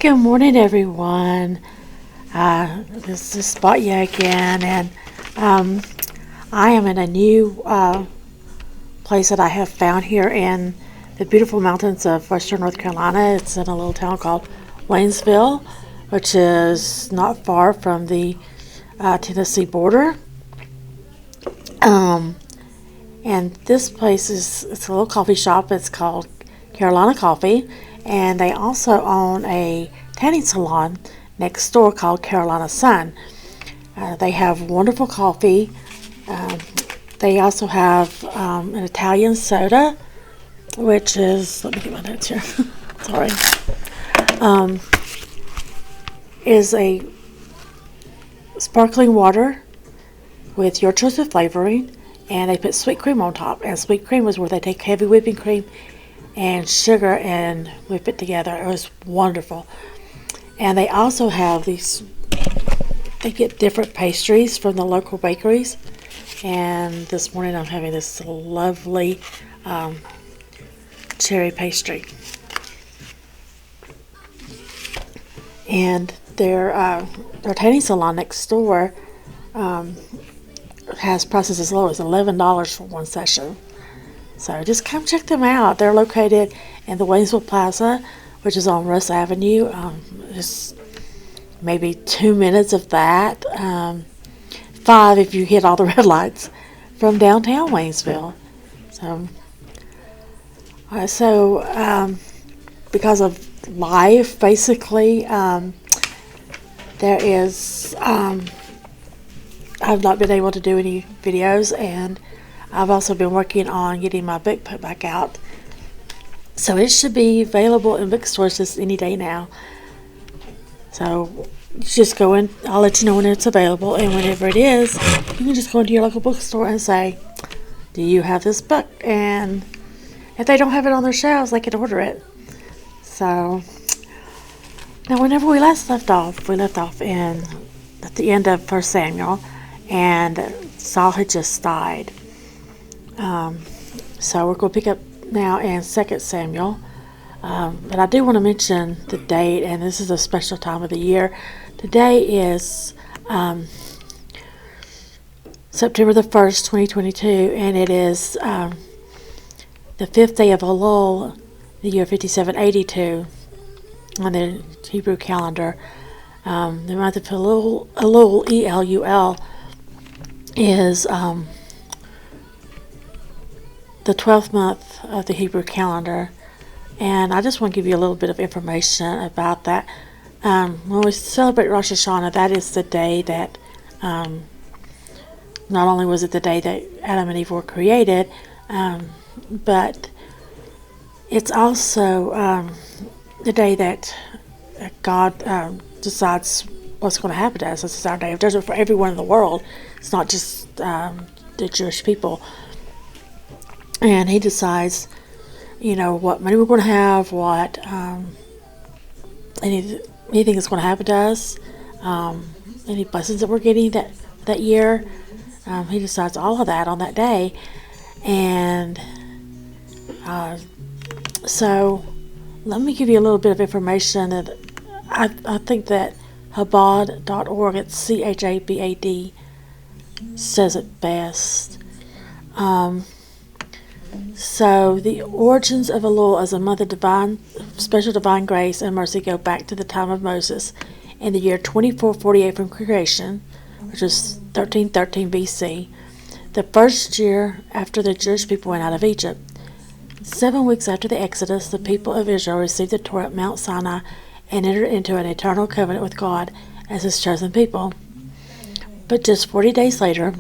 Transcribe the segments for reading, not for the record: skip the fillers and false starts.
Good morning, everyone. This is Spotya again, and I am in a new place that I have found here in the beautiful mountains of western North Carolina. It's in a little town called Waynesville, which is not far from the Tennessee border. And this place it's a little coffee shop. It's called Carolina Coffee, and they also own a tanning salon next door called Carolina Sun. They have wonderful coffee. They also have an Italian soda, which is, let me get my notes here. Sorry. Is a sparkling water with your choice of flavoring, and they put sweet cream on top. And sweet cream is where they take heavy whipping cream and sugar and whip it together. It was wonderful. And they also have they get different pastries from the local bakeries. And this morning I'm having this lovely cherry pastry. And their tanning salon next door has prices as low as $11 for one session. So just come check them out. They're located in the Waynesville Plaza, which is on Russ Avenue. Just maybe 2 minutes of that. 5 if you hit all the red lights from downtown Waynesville. So, because of life, basically, there is. I've not been able to do any videos, and I've also been working on getting my book put back out. So it should be available in bookstores just any day now. So just go in, I'll let you know when it's available, and whenever it is, you can just go into your local bookstore and say, do you have this book? And if they don't have it on their shelves, they can order it. So now whenever we left off at the end of 1 Samuel, and Saul had just died. So we're going to pick up now in 2 Samuel. But I do want to mention the date, and this is a special time of the year. Today is September the 1st, 2022, and it is the 5th day of Elul, the year 5782 on the Hebrew calendar. The month of Elul, E-L-U-L, is the 12th month of the Hebrew calendar. And I just want to give you a little bit of information about that. When we celebrate Rosh Hashanah, that is the day that, not only was it the day that Adam and Eve were created, but it's also the day that God decides what's going to happen to us. This is our day of judgment for everyone in the world. It's not just the Jewish people. And he decides, what money we're going to have, what anything that's going to happen to us, any blessings that we're getting that year. He decides all of that on that day. And so let me give you a little bit of information that I think that Chabad.org, it's Chabad, says it best. So the origins of Elul as a month of special divine grace and mercy go back to the time of Moses in the year 2448 from creation, which is 1313 BC, the first year after the Jewish people went out of Egypt. 7 weeks after the Exodus, the people of Israel received the Torah at Mount Sinai and entered into an eternal covenant with God as his chosen people. But just 40 days later,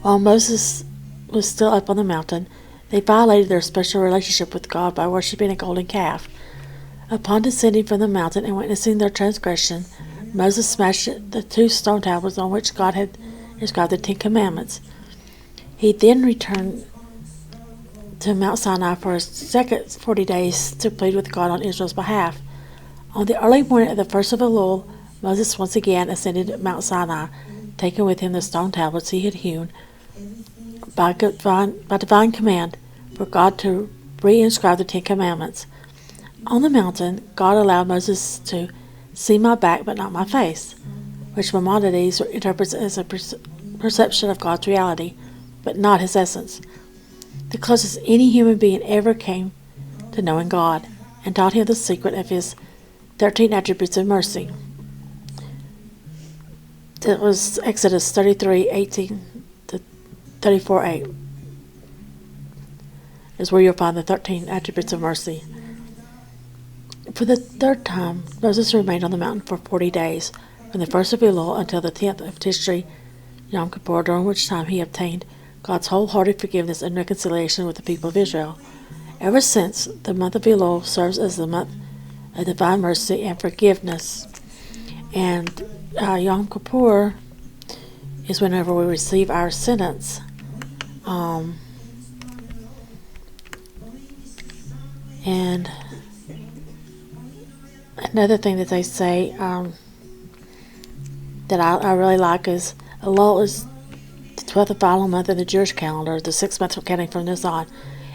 while Moses was still up on the mountain, they violated their special relationship with God by worshiping a golden calf. Upon descending from the mountain and witnessing their transgression, Moses smashed the 2 stone tablets on which God had inscribed the 10 Commandments. He then returned to Mount Sinai for a second 40 days to plead with God on Israel's behalf. On the early morning of the 1st of Elul, Moses once again ascended Mount Sinai, taking with him the stone tablets he had hewn by divine command for God to re-inscribe the 10 Commandments. On the mountain, God allowed Moses to see my back but not my face, which Maimonides interprets as a perception of God's reality, but not his essence. The closest any human being ever came to knowing God, and taught him the secret of his 13 attributes of mercy. That was Exodus 33:18 to 34:8. Is where you'll find the 13 attributes of mercy. For the third time, Moses remained on the mountain for 40 days, from the first of Elul until the 10th of Tishri, Yom Kippur, during which time he obtained God's wholehearted forgiveness and reconciliation with the people of Israel. Ever since, the month of Elul serves as the month of divine mercy and forgiveness. And Yom Kippur is whenever we receive our sentence. And another thing that they say that I really like is Elul is the 12th and final month of the Jewish calendar, the 6th month counting from this on.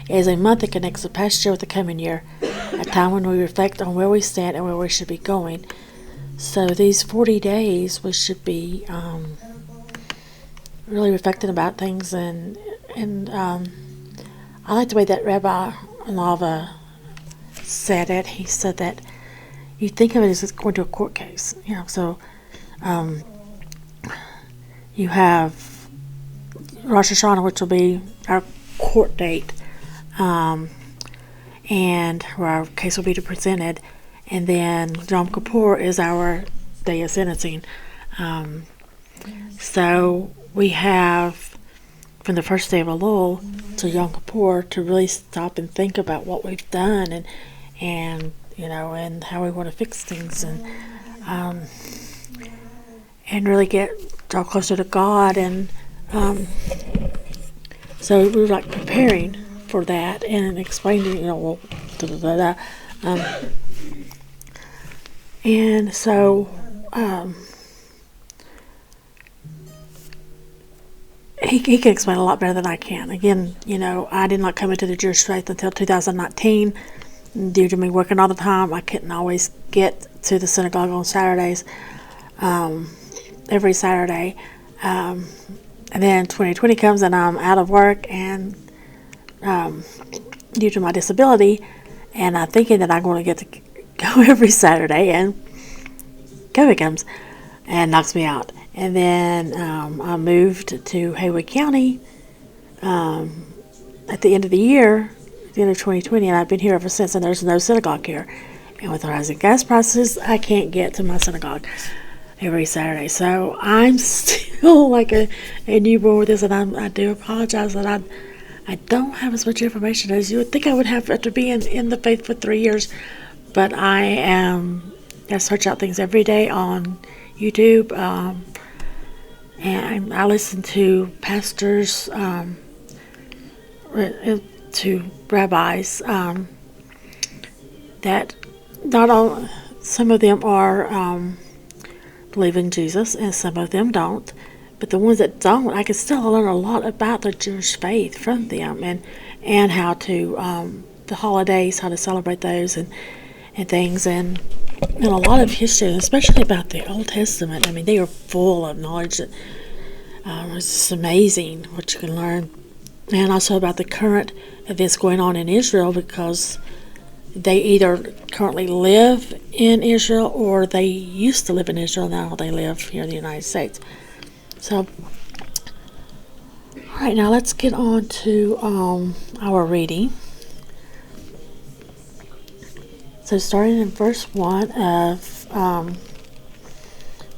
It is a month that connects the past year with the coming year, a time when we reflect on where we stand and where we should be going. So these 40 days, we should be really reflecting about things, and I like the way that Rabbi Lava said it. He said that you think of it as going to a court case, so you have Rosh Hashanah, which will be our court date, and where our case will be presented, and then Yom Kippur is our day of sentencing. So we have from the first day of Elul to Yom Kippur to really stop and think about what we've done, and how we want to fix things, and really draw closer to God, and so we were like preparing for that and explaining, and so he can explain a lot better than I can. Again, I did not come into the Jewish faith until 2019. Due to me working all the time, I couldn't always get to the synagogue on Saturdays, every Saturday. And then 2020 comes and I'm out of work, and due to my disability, and I'm thinking that I'm going to get to go every Saturday, and COVID comes and knocks me out. And then I moved to Haywood County at the end of the year, the end of 2020, and I've been here ever since, and there's no synagogue here. And with the rising gas prices, I can't get to my synagogue every Saturday. So I'm still like a newborn with this, and I do apologize that I don't have as much information as you would think I would have after being in the faith for 3 years. But I search out things every day on YouTube, and I listen to pastors, to rabbis, that not all, some of them are believe in Jesus and some of them don't, but the ones that don't, I can still learn a lot about the Jewish faith from them, and how to the holidays, how to celebrate those, and things, and a lot of history, especially about the Old Testament. I mean, they are full of knowledge that it's just amazing what you can learn, and also about the current events going on in Israel, because they either currently live in Israel or they used to live in Israel. Now they live here in the United States. So, all right, now let's get on to our reading. So starting in verse 1 of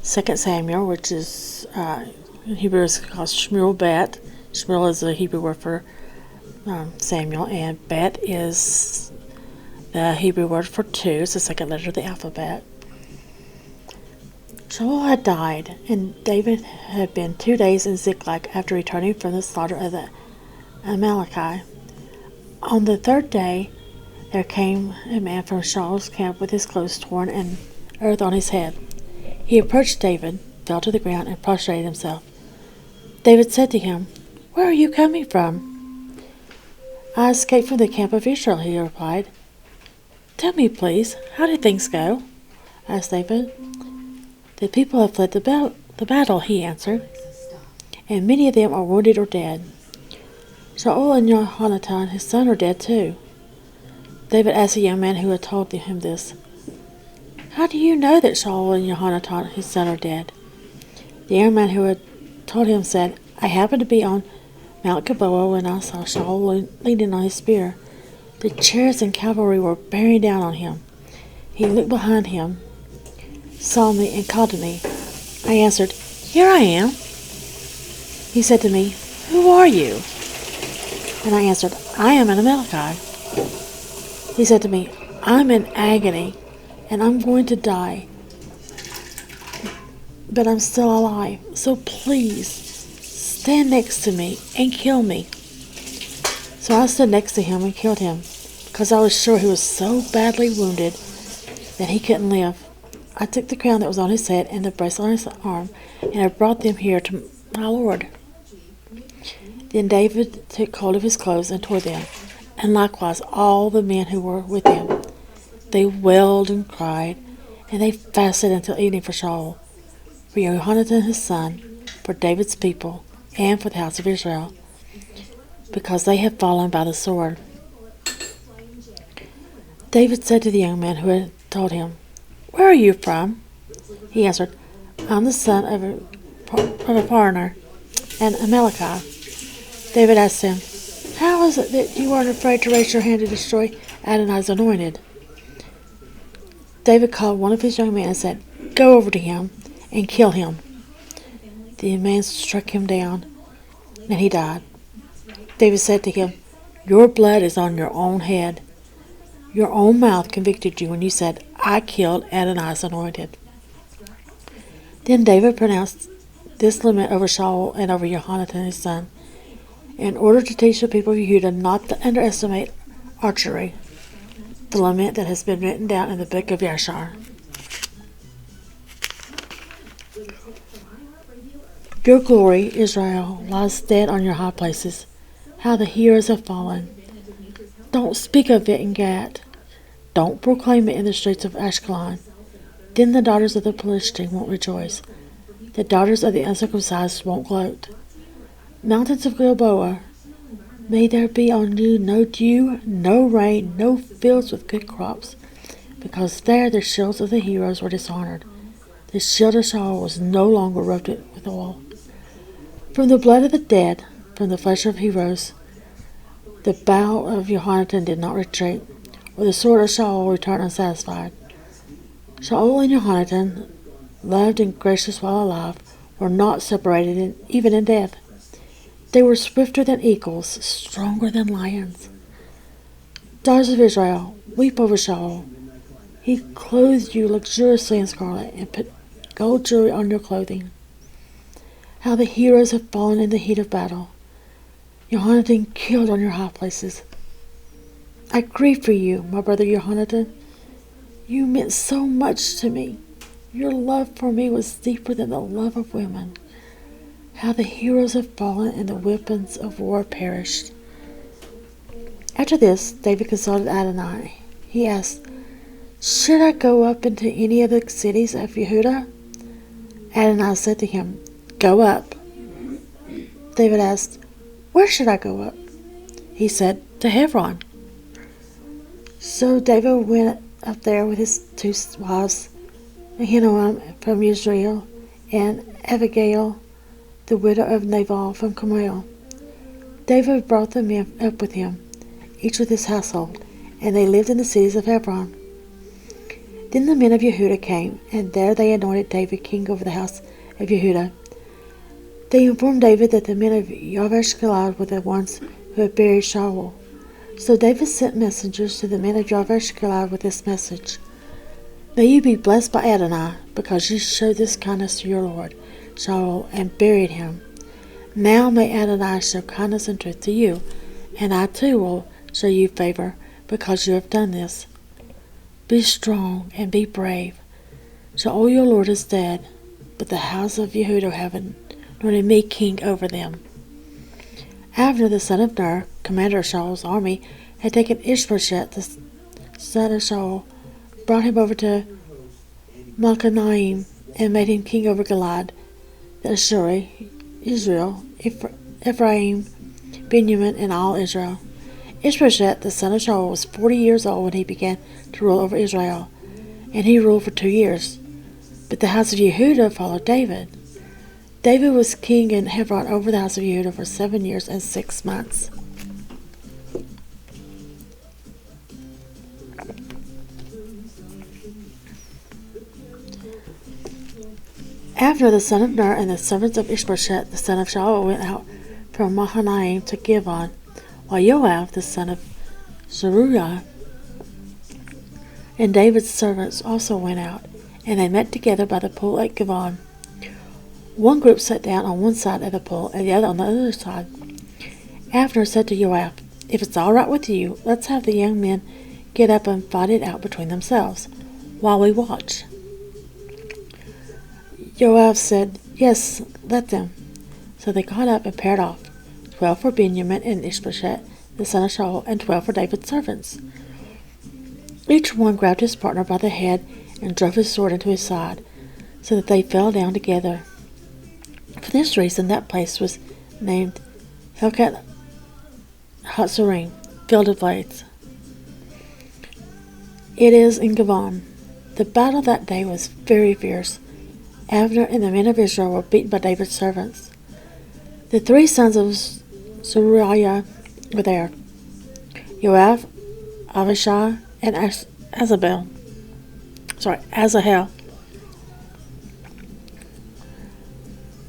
2 Samuel, which is in Hebrew is called Shmuel Bet. Shmuel is a Hebrew word for Samuel, and Bet is the Hebrew word for 2. It's the second letter of the alphabet. Shaul had died, and David had been 2 days in Ziklag after returning from the slaughter of the Amalekite. On the third day, there came a man from Shaul's camp with his clothes torn and earth on his head. He approached David, fell to the ground, and prostrated himself. David said to him, "Where are you coming from?" "I escaped from the camp of Israel," he replied. Tell me, please, how did things go? Asked David. The people have fled the battle, he answered, and many of them are wounded or dead. Shaul and Jonathan, his son, are dead too. David asked the young man who had told him this, How do you know that Shaul and Jonathan, his son, are dead? The young man who had told him said, I happened to be on Mount Gilboa when I saw Shaul leaning on his spear. The chariots and cavalry were bearing down on him. He looked behind him, saw me, and called to me. I answered, Here I am. He said to me, Who are you? And I answered, I am an Amalekite. He said to me, I'm in agony, and I'm going to die, but I'm still alive. So please, stand next to me and kill me. So I stood next to him and killed him, because I was sure he was so badly wounded that he couldn't live. I took the crown that was on his head and the bracelet on his arm, and I brought them here to my lord. Then David took hold of his clothes and tore them, and likewise all the men who were with him. They wailed and cried, and they fasted until evening for Shaul, for Jonathan his son, for David's people, and for the house of Israel, because they had fallen by the sword. David said to the young man who had told him, Where are you from? He answered, I'm the son of a foreigner, an Amalekite. David asked him, How is it that you weren't afraid to raise your hand to destroy Adonai's anointed? David called one of his young men and said, Go over to him and kill him. The man struck him down, and he died. David said to him, Your blood is on your own head. Your own mouth convicted you when you said, I killed Adonai's anointed. Then David pronounced this lament over Shaul and over Jonathan his son, in order to teach the people of Judah not to underestimate archery, the lament that has been written down in the book of Yashar. Your glory, Israel, lies dead on your high places. How the heroes have fallen. Don't speak of it in Gat. Don't proclaim it in the streets of Ashkelon. Then the daughters of the Philistine won't rejoice. The daughters of the uncircumcised won't gloat. Mountains of Gilboa, may there be on you no dew, no rain, no fields with good crops, because there the shields of the heroes were dishonored. The shield of Shaul was no longer rubbed with oil. From the blood of the dead, from the flesh of heroes, the bow of Jonathan did not retreat, or the sword of Shaul returned unsatisfied. Shaul and Jonathan, loved and gracious while alive, were not separated even in death. They were swifter than eagles, stronger than lions. Daughters of Israel, weep over Shaul. He clothed you luxuriously in scarlet and put gold jewelry on your clothing. How the heroes have fallen in the heat of battle. Jonathan killed on your high places. I grieve for you, my brother Jonathan. You meant so much to me. Your love for me was deeper than the love of women. How the heroes have fallen and the weapons of war perished. After this, David consulted Adonai. He asked, Should I go up into any of the cities of Yehudah? Adonai said to him, Go up. David asked, Where should I go up? He said, To Hebron. So David went up there with his two wives, Ahinoam from Israel, and Abigail, the widow of Nabal from Carmel. David brought the men up with him, each with his household, and they lived in the cities of Hebron. Then the men of Yehudah came, and there they anointed David king over the house of Yehudah. They informed David that the men of Yavesh Gilead were the ones who had buried Shaul. So David sent messengers to the men of Yavesh Gilead with this message: May you be blessed by Adonai, because you showed this kindness to your lord Shaul and buried him. Now may Adonai show kindness and truth to you, and I too will show you favor, because you have done this. Be strong and be brave. Shaul your lord is dead, but the house of Yehudah have anointed me king over them. Abner the son of Ner, commander of Shaul's army, had taken Ishbosheth, the son of Shaul, brought him over to Malchanaim and made him king over Gilad, the Ashuri, Israel, Ephraim, Benjamin, and all Israel. Ishbosheth, the son of Shaul, was 40 years old when he began to rule over Israel, and he ruled for 2 years. But the house of Yehudah followed David. David was king in Hebron over the house of Yehudah for 7 years and 6 months. Abner the son of Ner and the servants of Ishbosheth the son of Shaul went out from Mahanaim to Givon, while Joab the son of Zeruiah and David's servants also went out, and they met together by the pool at Givon. One group sat down on one side of the pool and the other on the other side. Abner said to Joab, "If it's all right with you, let's have the young men get up and fight it out between themselves, while we watch." Joab said, "Yes, let them." So they got up and paired off, 12 for Benjamin and Ishbosheth, the son of Shaul, and 12 for David's servants. Each one grabbed his partner by the head and drove his sword into his side, so that they fell down together. For this reason, that place was named Helkath Hatzerim, Field of Blades. It is in Givon. The battle that day was very fierce. Abner and the men of Israel were beaten by David's servants. The 3 sons of Zeruiah were there: Joab, Abishai, and Asahel.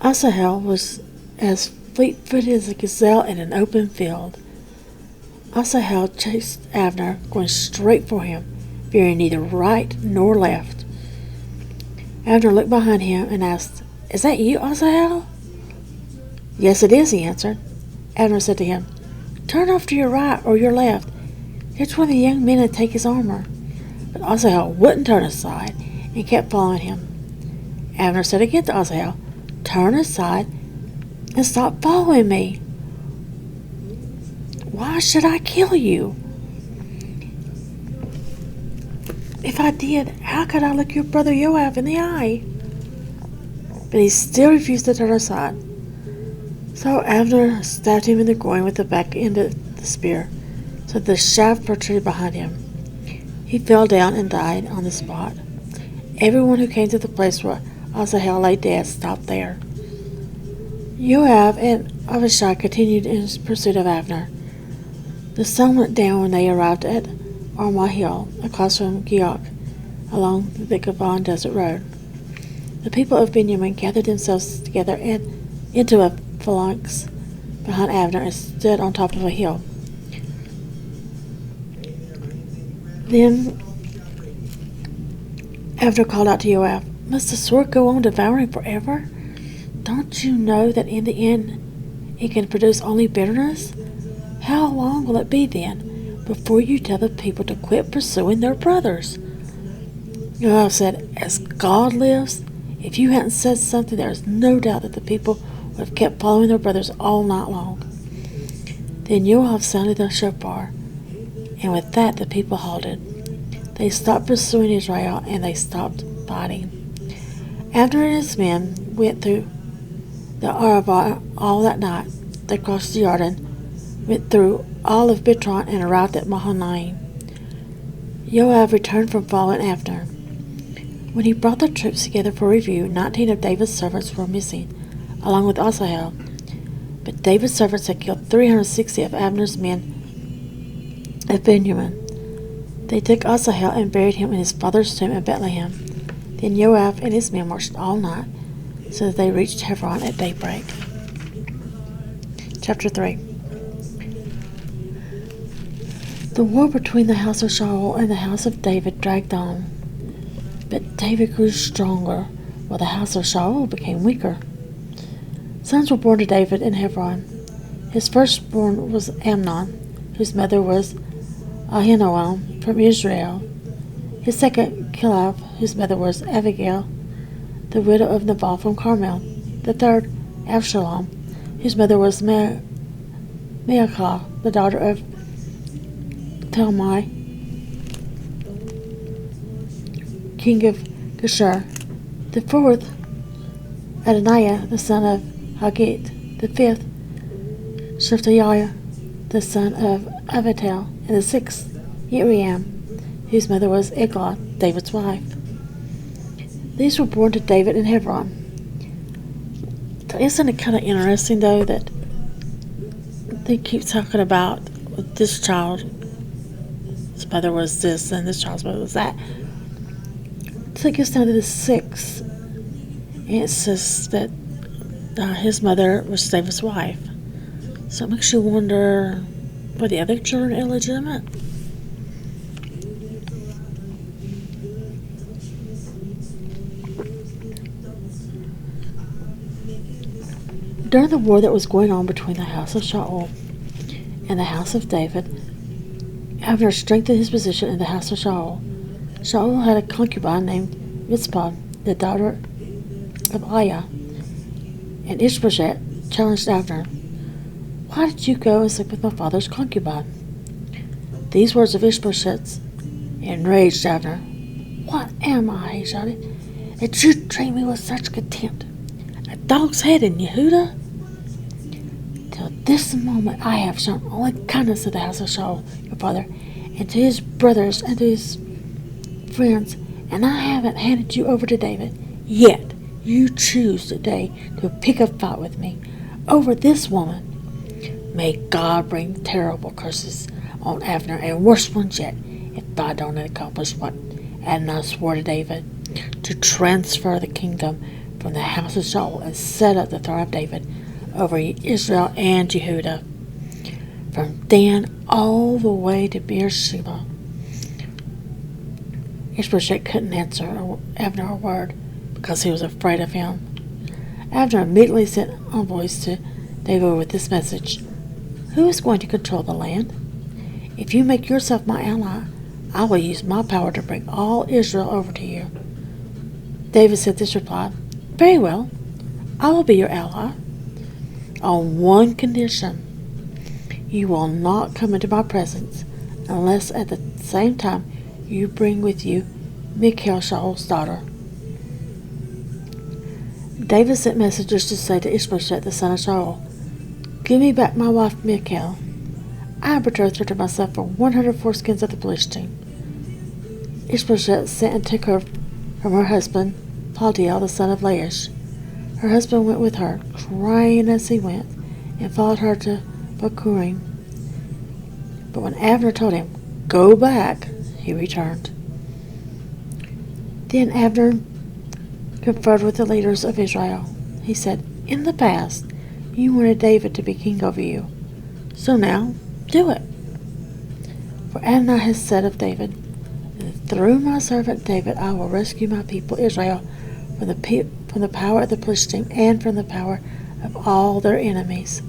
Asahel was as fleet-footed as a gazelle in an open field. Asahel chased Abner, going straight for him, veering neither right nor left. Abner looked behind him and asked, "Is that you, Asahel?" "Yes, it is," he answered. Abner said to him, "Turn off to your right or your left. Catch one of the young men and take his armor." But Asahel wouldn't turn aside and kept following him. Abner said again to Asahel, "Turn aside and stop following me. Why should I kill you? If I did, how could I look your brother Joab in the eye?" But he still refused to turn aside. So Abner stabbed him in the groin with the back end of the spear, so that the shaft protruded behind him. He fell down and died on the spot. Everyone who came to the place where Asahel lay dead stopped there. Joab and Abishai continued in pursuit of Abner. The sun went down when they arrived at Armah Hill, across from Gioch, along the Givon Desert Road. The people of Benjamin gathered themselves together and into a phalanx behind Abner and stood on top of a hill. Then Abner called out to Joab, "Must the sword go on devouring forever? Don't you know that in the end it can produce only bitterness? How long will it be then before you tell the people to quit pursuing their brothers?" Joab said, "As God lives, if you hadn't said something, there is no doubt that the people would have kept following their brothers all night long." Then Joab sounded the shofar, and with that the people halted. They stopped pursuing Israel, and they stopped fighting. Abner and his men went through the Arabah all that night. They crossed the Jordan, went through all of Bitron, and arrived at Mahanaim. Joab returned from following Abner. When he brought the troops together for review, 19 of David's servants were missing, along with Asahel. But David's servants had killed 360 of Abner's men at Benjamin. They took Asahel and buried him in his father's tomb in Bethlehem. Then Joab and his men marched all night, so that they reached Hebron at daybreak. Chapter 3. The war between the house of Shaul and the house of David dragged on, but David grew stronger, while the house of Shaul became weaker. Sons were born to David in Hebron. His firstborn was Amnon, whose mother was Ahinoam from Israel. His second, Kilab, whose mother was Abigail, the widow of Nabal from Carmel. The third, Absalom, whose mother was Maacah, the daughter of Talmai. king of Geshur. The fourth, Adoniah, the son of Haggith. The fifth, Shephatiah, the son of Abital. And the sixth, Uriam, whose mother was Eglah, David's wife. These were born to David in Hebron. So isn't it kind of interesting, though, that they keep talking about this child, his mother was this, and this child's mother was that. So it gets down to the sixth, and it says that his mother was David's wife. So it makes you wonder, were the other children illegitimate? During the war that was going on between the house of Shaul and the house of David, Abner strengthened his position in the house of Shaul. Shaul had a concubine named Mizpah, the daughter of Aiah, and Ishbosheth challenged Abner, "Why did you go and sleep with my father's concubine?" These words of Ishbosheth's enraged Abner. "What am I," he shouted, "that you treat me with such contempt? A dog's head in Yehuda? Till this moment I have shown only kindness to the house of Shaul, your father, and to his brothers and to his friends, and I haven't handed you over to David. Yet you choose today to pick a fight with me over this woman. May God bring terrible curses on Abner, and worse ones yet, if I don't accomplish what Adonai swore to David, to transfer the kingdom from the house of Shaul and set up the throne of David over Israel and Jehudah, from Dan all the way to Beersheba." Ishbosheth couldn't answer Abner a word because he was afraid of him. Abner immediately sent envoys to David with this message: "Who is going to control the land? If you make yourself my ally, I will use my power to bring all Israel over to you." David sent this reply: "Very well, I will be your ally, on one condition. You will not come into my presence unless at the same time you bring with you Michal, Shaul's daughter." David sent messengers to say to Ishbosheth, the son of Shaul, "Give me back my wife Michal. I betrothed her to myself for 100 foreskins of the Philistine." Ishbosheth sent and took her from her husband, Paltiel, the son of Laish. Her husband went with her, crying as he went, and followed her to Bahurim. But when Abner told him, "Go back," he returned. Then Abner conferred with the leaders of Israel. He said, "In the past, you wanted David to be king over you. So now, do it. For Adonai has said of David, through my servant David I will rescue my people Israel from the power of the Philistines and from the power of all their enemies."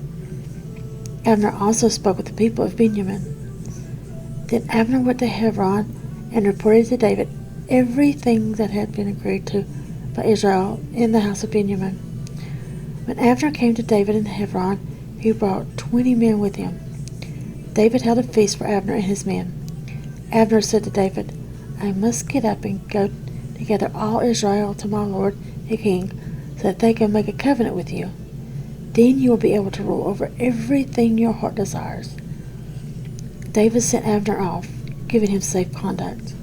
Abner also spoke with the people of Benjamin. Then Abner went to Hebron and reported to David everything that had been agreed to by Israel in the house of Benjamin. When Abner came to David in Hebron, he brought 20 men with him. David held a feast for Abner and his men. Abner said to David, "I must get up and go together all Israel to my lord the king, so that they can make a covenant with you. Then you will be able to rule over everything your heart desires." David sent Abner off, giving him safe conduct.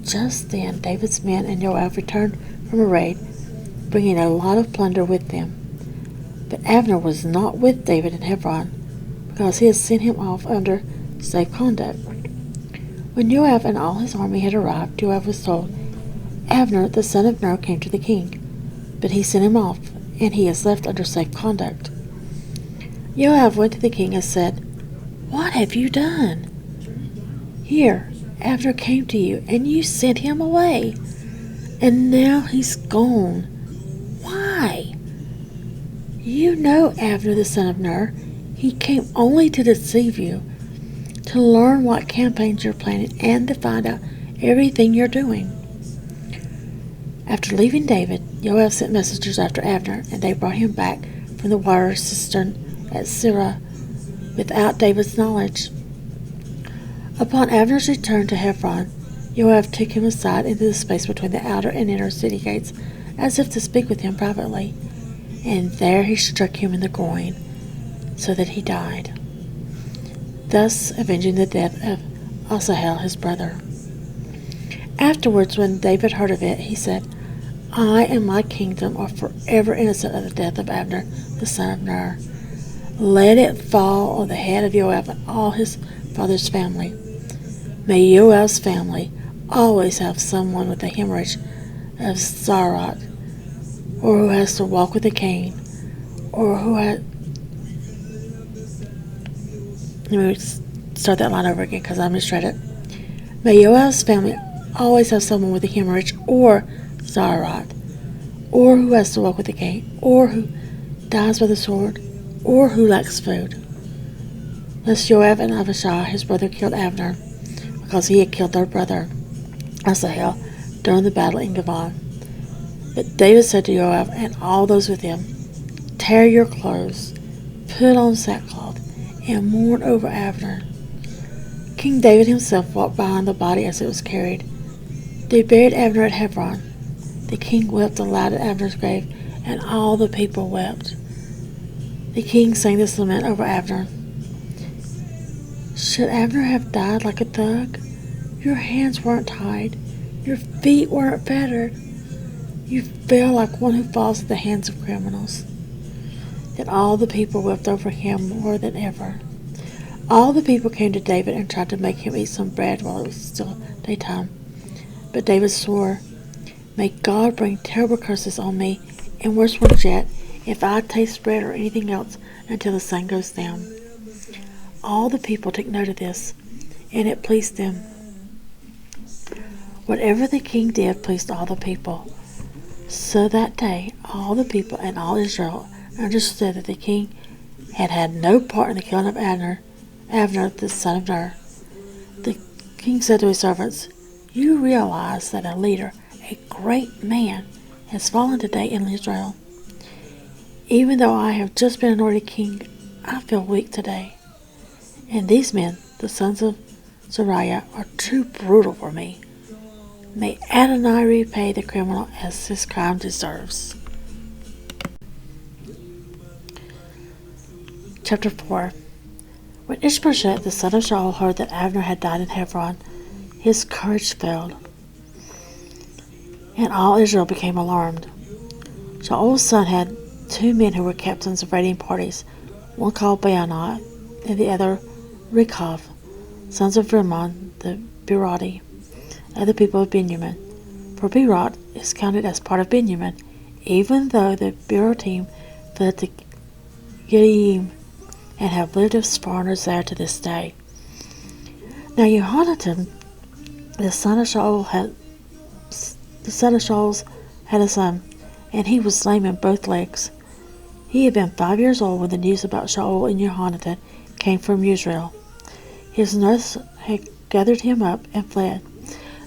Just then David's men and Joab returned from a raid, bringing a lot of plunder with them. But Abner was not with David in Hebron, because he had sent him off under safe conduct. When Joab and all his army had arrived, Joab was told, "Abner, the son of Ner, came to the king, but he sent him off, and he is left under safe conduct." Joab went to the king and said, "What have you done? Here, Abner came to you, and you sent him away, and now he's gone. Why? You know Abner, the son of Ner. He came only to deceive you, to learn what campaigns you're planning, and to find out everything you're doing." After leaving David, Joab sent messengers after Abner, and they brought him back from the water cistern at Sirah without David's knowledge. Upon Abner's return to Hebron, Joab took him aside into the space between the outer and inner city gates, as if to speak with him privately, and there he struck him in the groin, so that he died, thus avenging the death of Asahel his brother. Afterwards, when David heard of it, he said, I and my kingdom are forever innocent of the death of Abner, the son of Ner. Let it fall on the head of Joab and all his father's family. May Joab's family always have someone with a hemorrhage of Zarat, or who has to walk with a cane, or who had... Let me start that line over again because I misread it. May Joab's family always have someone with a hemorrhage or Zarat, or who has to walk with a cane, or who dies by the sword, or who lacks food. Thus Joab and Abishai, his brother, killed Abner, because he had killed their brother Asahel during the battle in Gabon. But David said to Joab and all those with him, Tear your clothes, put on sackcloth, and mourn over Abner. King David himself walked behind the body as it was carried. They buried Abner at Hebron. The king wept aloud at Abner's grave, and all the people wept. The king sang this lament over Abner. Should Abner have died like a thug? Your hands weren't tied. Your feet weren't fettered. You fell like one who falls at the hands of criminals. Then all the people wept over him more than ever. All the people came to David and tried to make him eat some bread while it was still daytime. But David swore, May God bring terrible curses on me, and worse ones yet, if I taste bread or anything else until the sun goes down. All the people took note of this, and it pleased them. Whatever the king did pleased all the people. So that day, all the people and all Israel understood that the king had had no part in the killing of Abner, the son of Ner. The king said to his servants, You realize that a leader, a great man, has fallen today in Israel. Even though I have just been anointed king, I feel weak today. And these men, the sons of Zeruiah, are too brutal for me. May Adonai repay the criminal as his crime deserves. Chapter 4. When Ishbosheth, the son of Shaul, heard that Abner had died in Hebron, his courage failed, and all Israel became alarmed. Shaul's son had 2 men who were captains of raiding parties, one called Baanah and the other Rechab, sons of Rimmon the Beerothi, of the people of Benjamin. For Beerot is counted as part of Benjamin, even though the Beerotim fled to Gideim and have lived as foreigners there to this day. Now Jonathan, the son of Shaul, had a son, and he was lame in both legs. He had been 5 years old when the news about Shaul and Jonathan came from Israel. His nurse had gathered him up and fled.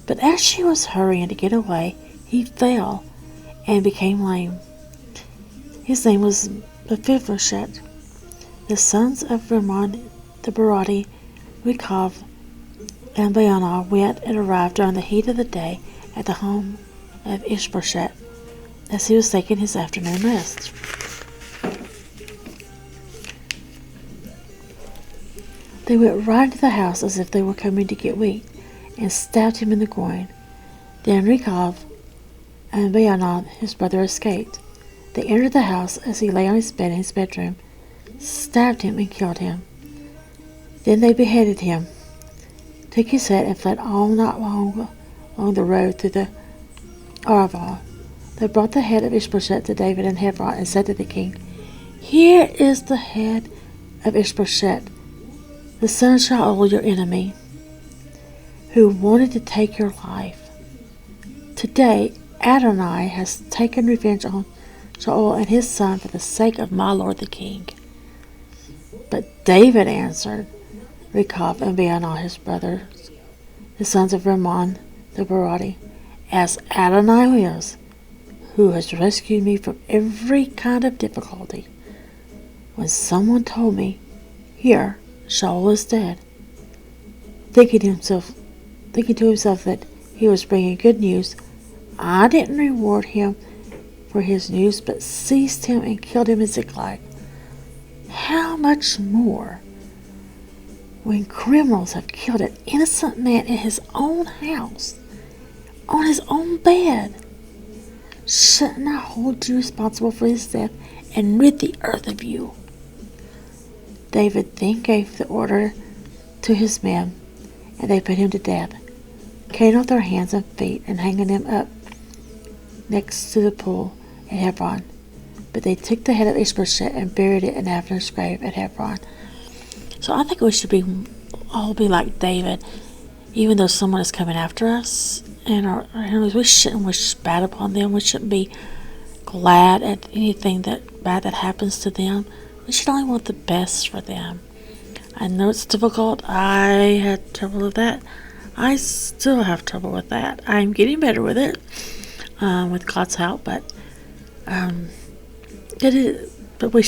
But as she was hurrying to get away, he fell and became lame. His name was Mephibosheth. The sons of Rimmon the Beerothi, Rechab, and Baanah went and arrived during the heat of the day at the home of Ishbosheth, as he was taking his afternoon rest. They went right into the house as if they were coming to get wheat, and stabbed him in the groin. Then Rechab and Baanah, his brother, escaped. They entered the house as he lay on his bed in his bedroom, stabbed him and killed him. Then they beheaded him, took his head, and fled all night long along the road through the Arava. They brought the head of Ishbosheth to David in Hebron and said to the king, Here is the head of Ishbosheth, the son of Shaul, your enemy, who wanted to take your life. Today Adonai has taken revenge on Shaul and his son for the sake of my lord the king. But David answered Rechab and Baanah, his brothers, the sons of Rimmon the Beerothi, As Adonai lives, who has rescued me from every kind of difficulty. When someone told me, Here, Shaul is dead, thinking to himself that he was bringing good news, I didn't reward him for his news, but seized him and killed him in Ziklag. How much more when criminals have killed an innocent man in his own house, on his own bed? Shouldn't I hold you responsible for his death and rid the earth of you? David then gave the order to his men, and they put him to death, cutting off their hands and feet and hanging them up next to the pool at Hebron. But they took the head of Ishbosheth and buried it in Abner's grave at Hebron. So I think we should all be like David, even though someone is coming after us and our enemies. We shouldn't wish bad upon them. We shouldn't be glad at anything bad that happens to them. We should only want the best for them. I know it's difficult. I had trouble with that. I still have trouble with that. I'm getting better with it, with God's help. But it is. But we,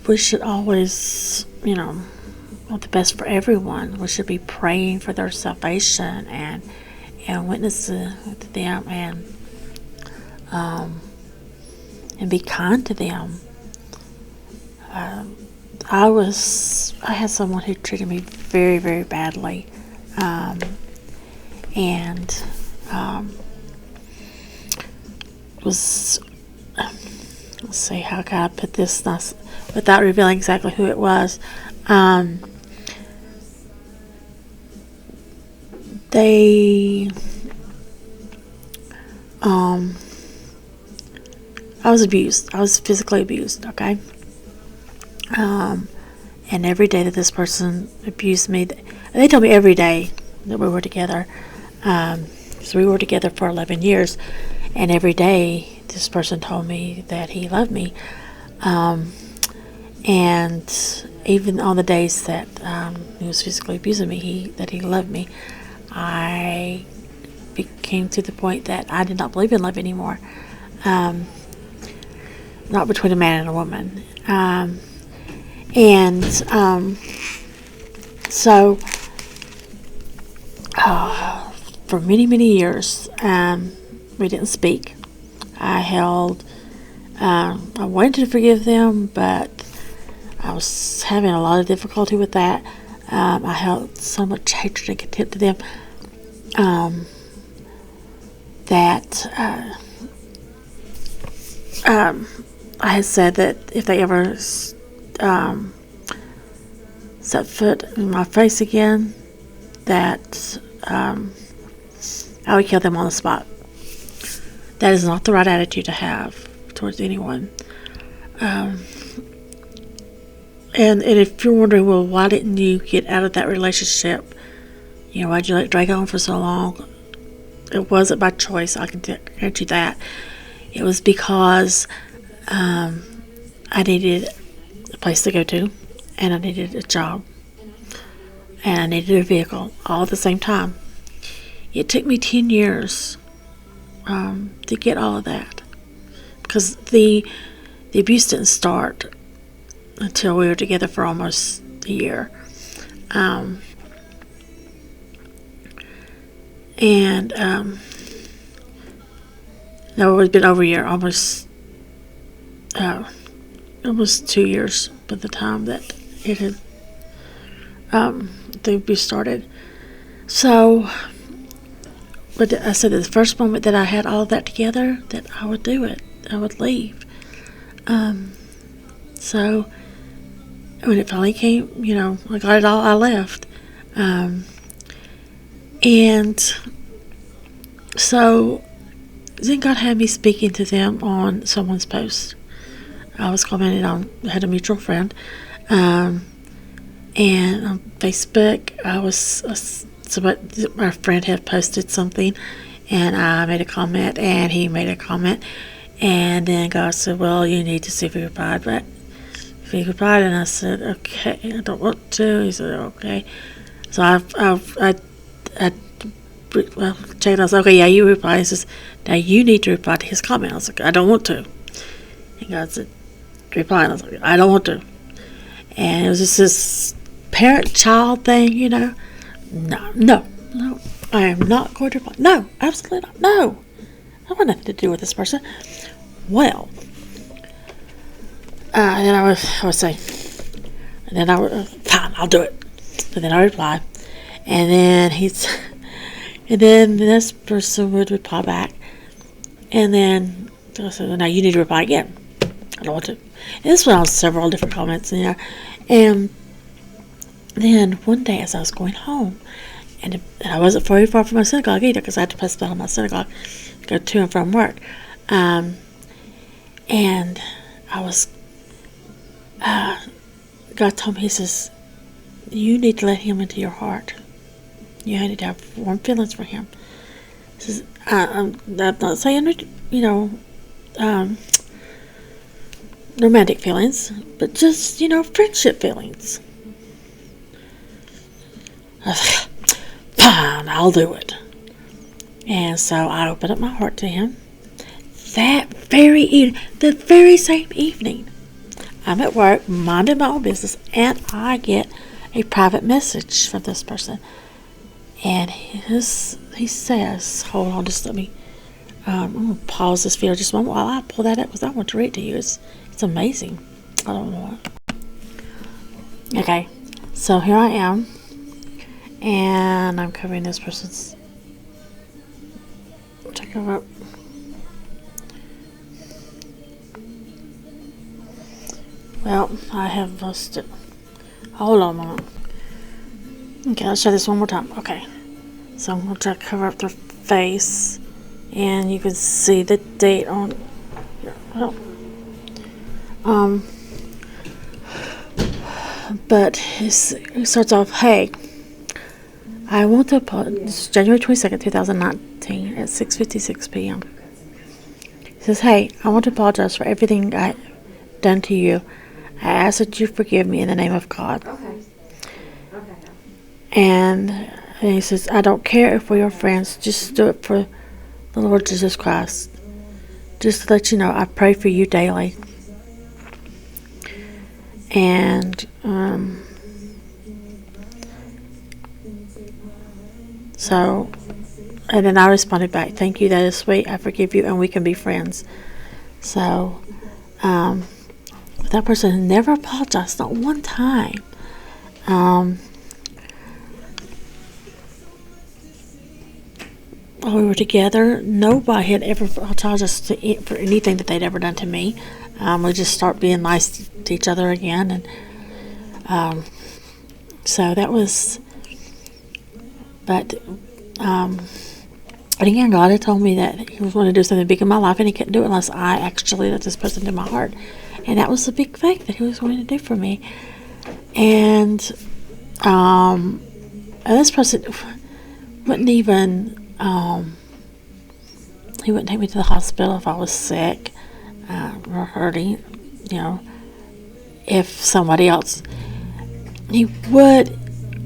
we should always, want the best for everyone. We should be praying for their salvation and witness to them and be kind to them. I had someone who treated me very, very badly, and was, let's see, how can I put this nice without revealing exactly who it was. I was abused. I was physically abused, okay? And every day that this person abused me, they told me every day that we were together. So we were together for 11 years, and every day this person told me that he loved me. And even on the days that he was physically abusing me, that he loved me, I became to the point that I did not believe in love anymore. Not between a man and a woman. So for many, many years, we didn't speak. I wanted to forgive them, but I was having a lot of difficulty with that. I held so much hatred and contempt to them that I had said that if they ever set foot in my face again, that I would kill them on the spot. That is not the right attitude to have towards anyone. And if you're wondering, well, why didn't you get out of that relationship? Why'd you let it drag on for so long? It wasn't by choice, I can guarantee you that. It was because I needed a place to go to, and I needed a job, and I needed a vehicle, all at the same time. It took me 10 years to get all of that, because the abuse didn't start until we were together for almost a year. No, it's been over a year, almost 2 years by the time that it had the abuse started. So, but I said that the first moment that I had all of that together, that I would do it. I would leave. So when it finally came, I got it all, I left. And so then God had me speaking to them on someone's post. I was commenting on, I had a mutual friend, and on Facebook, my friend had posted something, and I made a comment, and he made a comment, and then God said, well, you need to see if he replied. But if he replied, and I said, okay, I don't want to. He said, okay. So I checked. I was like, okay, yeah, you replied. He says, now you need to reply to his comment. I was like, I don't want to. And God said, reply. And I was like, I don't want to. And it was just this parent-child thing, you know. No, I am not going to reply. No, absolutely not. No, I want nothing to do with this person. Well, and then I would say, and then I would, fine, I'll do it. And then I would reply, and then this person would reply back, and then I said, now you need to reply again. I don't want to. And this went on several different comments, you know, and then one day as I was going home, and I wasn't very far from my synagogue either, because I had to pass by my synagogue to go to and from work, and I was, God told me, He says, you need to let Him into your heart. You need to have warm feelings for Him. He says, I'm not saying, you know, romantic feelings, but just, you know, friendship feelings. I was like, fine, I'll do it. And so I opened up my heart to Him. That very evening, the very same evening, I'm at work, minding my own business, and I get a private message from this person. And he says, hold on, just let me, I'm going to pause this video just a moment while I pull that up, because I want to read it to you. It's amazing. I don't know what. Okay, so here I am, and I'm covering this person's, check her up. Well, I have lost it. Hold on a moment. Okay, let's try this one more time. Okay, so I'm going to try to cover up their face, and you can see the date on here. But it starts off, hey, I want to apologize. This is January 22nd, 2019 at 6:56 p.m. He says, hey, I want to apologize for everything I've done to you. I ask that you forgive me in the name of God. Okay. And he says, I don't care if we're your friends. Just do it for the Lord Jesus Christ. Just to let you know, I pray for you daily. And so, and then I responded back, thank you, that is sweet. I forgive you, and we can be friends. So, that person never apologized, not one time. While we were together, nobody had ever apologized for anything that they'd ever done to me. We just start being nice to each other again, and so that was. But again, God had told me that He was going to do something big in my life, and He couldn't do it unless I actually let this person into my heart. And that was the big thing that He was going to do for me. And this person wouldn't even, he wouldn't take me to the hospital if I was sick or hurting, you know, if somebody else, he would,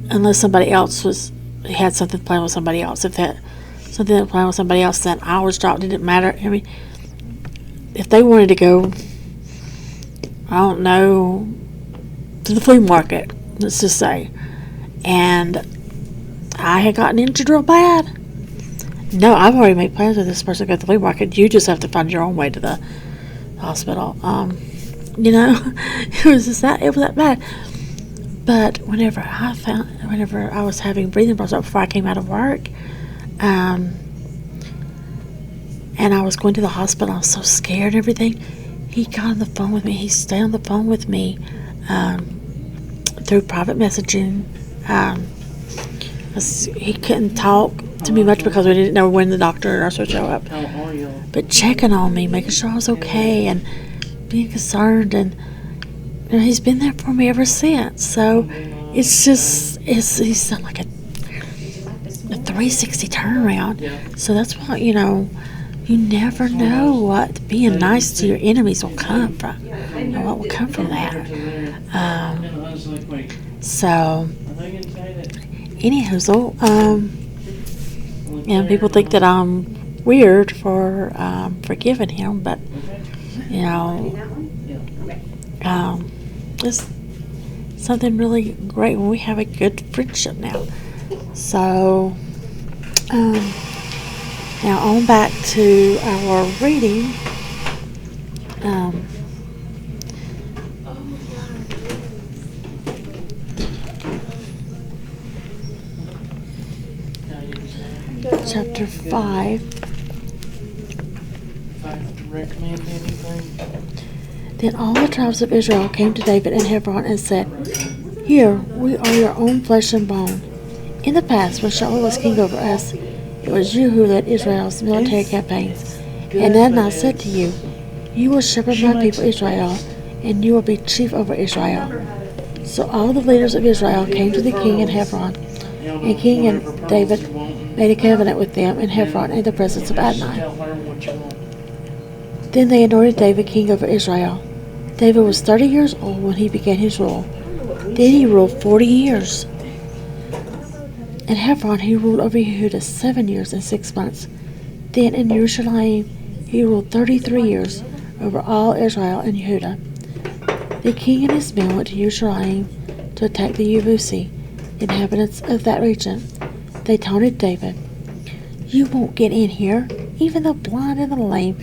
unless somebody else he had something playing with somebody else. If that something that playing with somebody else, then hours dropped, it didn't matter. I mean, if they wanted to go, I don't know, to the flea market, let's just say, and I had gotten injured real bad. No, I've already made plans with this person to go to the flea market. You just have to find your own way to the hospital. You know, it was that bad. But whenever I was having breathing problems before I came out of work, and I was going to the hospital, I was so scared and everything. He got on the phone with me. He stayed on the phone with me through private messaging. He couldn't talk to me much because we didn't know when the doctor or nurse would show up. But checking on me, making sure I was okay, and being concerned, and you know, he's been there for me ever since. So it's just, he's done like a 360 turnaround. So that's what, you know, you never know what being nice to your enemies will come from, and what will come from that. So, anywho, and people think that I'm weird for forgiving him, but you know, it's something really great when we have a good friendship now. So, now on back to our reading. Chapter 5. If I recommend anything. Then all the tribes of Israel came to David in Hebron and said, "Here, we are your own flesh and bone. In the past, when Shaul was king over us, it was you who led Israel's military campaigns. And then I said to you, you will shepherd my people Israel, and you will be chief over Israel." So all the leaders of Israel came to the king in Hebron, and King and David made a covenant with them in Hebron in the presence of Adonai. Tell her what you want. Then they anointed David king over Israel. David was 30 years old when he began his rule. Then he ruled 40 years. In Hebron he ruled over Yehudah 7 years and 6 months. Then in Jerusalem he ruled 33 years over all Israel and Yehudah. The king and his men went to Jerusalem to attack the Yebusi, inhabitants of that region. They taunted David, "You won't get in here. Even the blind and the lame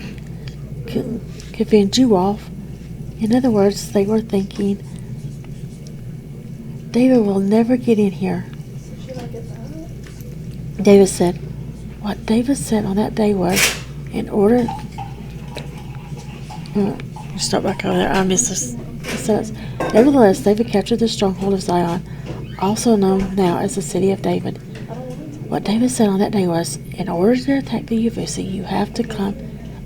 can fend you off." In other words, they were thinking, David will never get in here. David said, what David said on that day was, in order... Stop back over there. I missed this sentence. Nevertheless, David captured the stronghold of Zion, also known now as the city of David. What David said on that day was, in order to attack the Yebusi, you have to come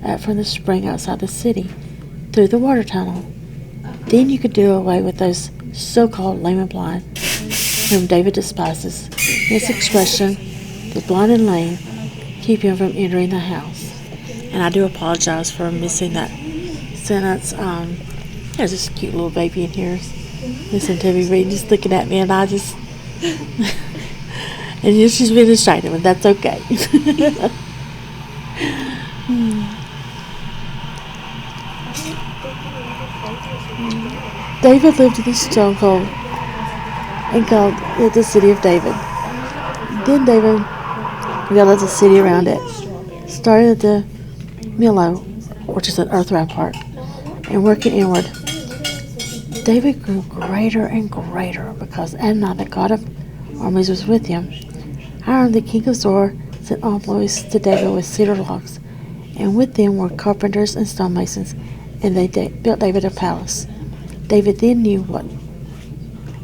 up from the spring outside the city, through the water tunnel. Then you could do away with those so-called lame and blind, whom David despises. His expression, the blind and lame, keep him from entering the house. And I do apologize for missing that sentence. There's this cute little baby in here. Listen to me reading, just looking at me, and I just... and she's been distracted, but that's okay. David lived in the stronghold and called it the city of David. Then David built the city around it, starting at the Millo, which is an earth rampart, and working inward. David grew greater and greater because Adonai, the God of armies, was with him. Hiram, the king of Zor, sent envoys to David with cedar logs, and with them were carpenters and stonemasons, and they built David a palace. David then knew what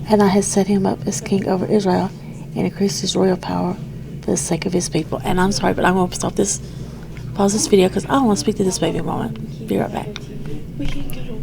Adonai had set him up as king over Israel and increased his royal power for the sake of his people. And I'm sorry, but I'm going to pause this video because I want to speak to this baby a moment. Be right back. We can go to